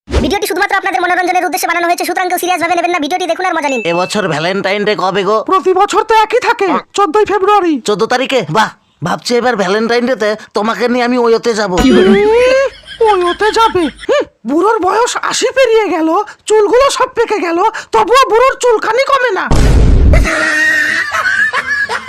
ভিডিওটি শুধুমাত্র আপনাদের মনোরঞ্জনের উদ্দেশ্যে বানানো হয়েছে, সুতরাং কেউ সিরিয়াস ভাবে নেবেন না। ভিডিওটি দেখুন আর মজা নিন। এবছর ভ্যালেন্টাইন ডে কবে গো? প্রতি বছর তো একই থাকে, 14ই ফেব্রুয়ারি। 14 তারিখে? বাহ, ভাবছি এবার ভ্যালেন্টাইন ডে তে তোমাকে নিয়ে আমি ওইতে যাব। ওতে যাবে? বুড়োর বয়স 80 পেরিয়ে গেল, চুলগুলো সব পেকে গেল, তবুও বুড়োর চুলখানি কমে না।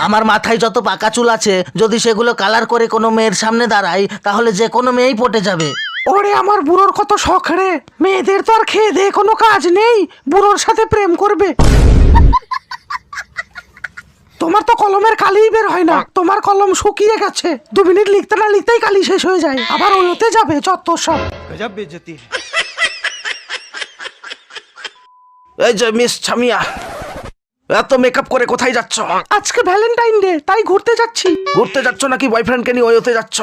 আমার মাথায় যত পাকা চুল আছে, যদি সেগুলো কালার করে কোনো মেয়ের সামনে দাঁড়াই, তাহলে যে কোনো মেয়েই পটে যাবে। ওরে আমার বুড়োর কত শখ রে, মেয়েদের তো আর খেয়ে দিয়ে কোনো কাজ নেই, বুড়োর সাথে প্রেম করবে। তোমার তো কলমের কালিই বের হয় না, তোমার কলম শুকিয়ে গেছে, 2 মিনিট লিখতে না লিখতেই কালি শেষ হয়ে যায়, আবার ওতে যাবে চত্বর সব। गजब बेइज्जती है। এই যে মিস ছামিয়া, এত মেকআপ করে কোথায় যাচ্ছ? আজকে ভ্যালেন্টাইন ডে, তাই ঘুরতে যাচ্ছি। ঘুরতে যাচ্ছ নাকি বয়ফ্রেন্ডকে নিয়ে ওইতে যাচ্ছ?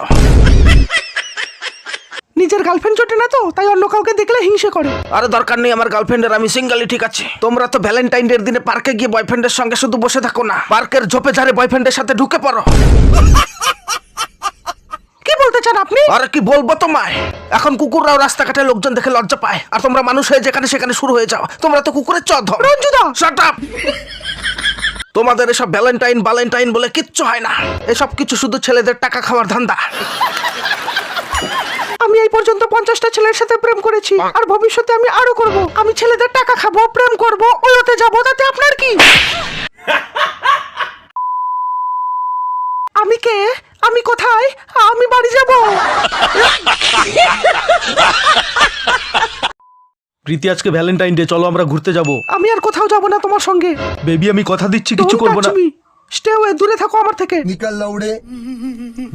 নিজের গার্লফ্রেন্ড জোটে না তো, তাই অন্য কাউকে দেখলে হিংসে করে। আরে দরকার নেই আমার গার্লফ্রেন্ডের, আমি সিঙ্গেলই ঠিক আছে। তোমরা তো ভ্যালেন্টাইন ডে দিনে পার্কে গিয়ে বয়ফ্রেন্ডের সঙ্গে শুধু বসে থাকো না, পার্কের ঝোপে ঝাড়ে বয়ফ্রেন্ডের সাথে ঢুকে পড়ো। কি বলতে চান আপনি? আরে কি বলবো তোমায়, এখন কুকুররাও রাস্তাঘাটে লোকজন দেখে লজ্জা পায়, আর তোমরা মানুষ হয়ে যেখানে সেখানে শুরু হয়ে যাও। তোমরা তো কুকুরের চোদন। রঞ্জুদা, শাট আপ! তোমাদের এসব ভ্যালেন্টাইন বলে কিচ্ছু হয় না, এসব কিছু শুধু ছেলেদের টাকা খাওয়ার ধান্দা। আমি এই পর্যন্ত 50টা ছেলের সাথে প্রেম করেছি, আর ভবিষ্যতে আমি আরো করব। আমি ছেলেদের টাকা খাবো, প্রেম করব, ওতে যাবো, তাতে আপনার কি? আমি কে? আমি কোথায়? আমি বাড়ি যাব। প্রীতি, আজকে ভ্যালেন্টাইন ডে, চলো আমরা ঘুরতে যাব। আমি আর কোথাও যাব না তোমার সঙ্গে। বেবি, আমি কথা দিচ্ছি কিছু করব না। স্টে ওয়ে, দূরে থাকো আমার থেকে।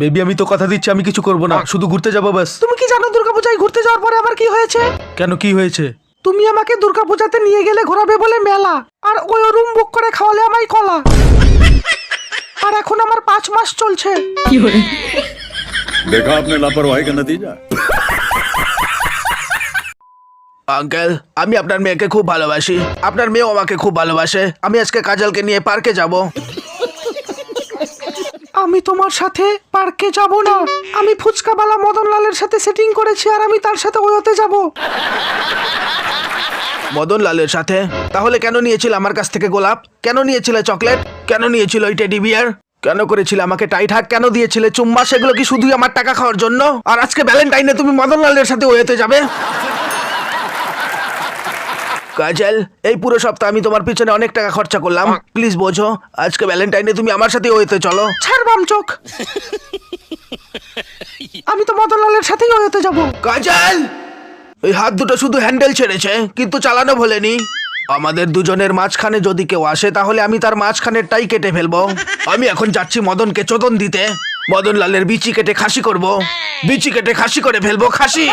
বেবি, আমি তো কথা দিচ্ছি আমি কিছু করব না, শুধু ঘুরতে যাব ব্যাস। তুমি কি জানো দুর্গাপূজায় ঘুরতে যাওয়ার পরে আমার কি হয়েছে? কেন, কি হয়েছে? তুমি আমাকে দুর্গাপূজাতে নিয়ে গেলে ঘোরাবে বলে মেলা, আর ওই রুম বুক করে খাওয়ালে আমায় কলা। আর এখন আমার 5 মাস চলছে। देखा आपने लापरवाही का नतीजा। আঙ্কেল, আমি আপনার মেয়েকে খুব ভালোবাসি, আপনার মেয়েও আমাকে খুব ভালোবাসে। আমি আজকে কাজলকে নিয়ে পার্কে যাব। আমি তোমার সাথে পার্কে যাব না, আমি ফুচকাওয়ালা মদনলালের সাথে সেটিং করেছি, আর আমি তার সাথে ওতে যাব। মদন লালের সাথে? তাহলে কেন নিয়েছিল আমার কাছ থেকে গোলাপ? কেন নিয়েছিলে চকলেট? কেন নিয়েছিল ওই টেডি বিয়ার? কেন করেছিলে আমাকে টাইট হাগ? কেন দিয়েছিলে চুম্মা? সেগুলো কি শুধুই আমার টাকা খাওয়ার জন্য? আর আজকে ভ্যালেন্টাইনে তুমি মদন লালের সাথে ওয়েতে যাবে? কাজল, এই পুরো সপ্তাহ আমি তোমার পিছনে অনেক টাকা খরচা করলাম, প্লিজ বোঝো, আজকে ভ্যালেন্টাইনে তুমি আমার সাথে ওয়েতে চলো। ছাড় বাম চোখ, আমি তো মদনলালের সাথেই ওতে যাব। কাজল, এই হাত দুটো শুধু হ্যান্ডেল ছেড়েছে, কিন্তু চালানো ভোলেনি। আমাদের দুজনের মাঝখানে যদি কেউ আসে, তাহলে আমি তার মাঝখানেরটাই কেটে ফেলবো। আমি এখন যাচ্ছি মদনকে চোদন দিতে, মদন লালের বিচি কেটে খাসি করব, বিচি কেটে খাসি করে ফেলবো, খাসি।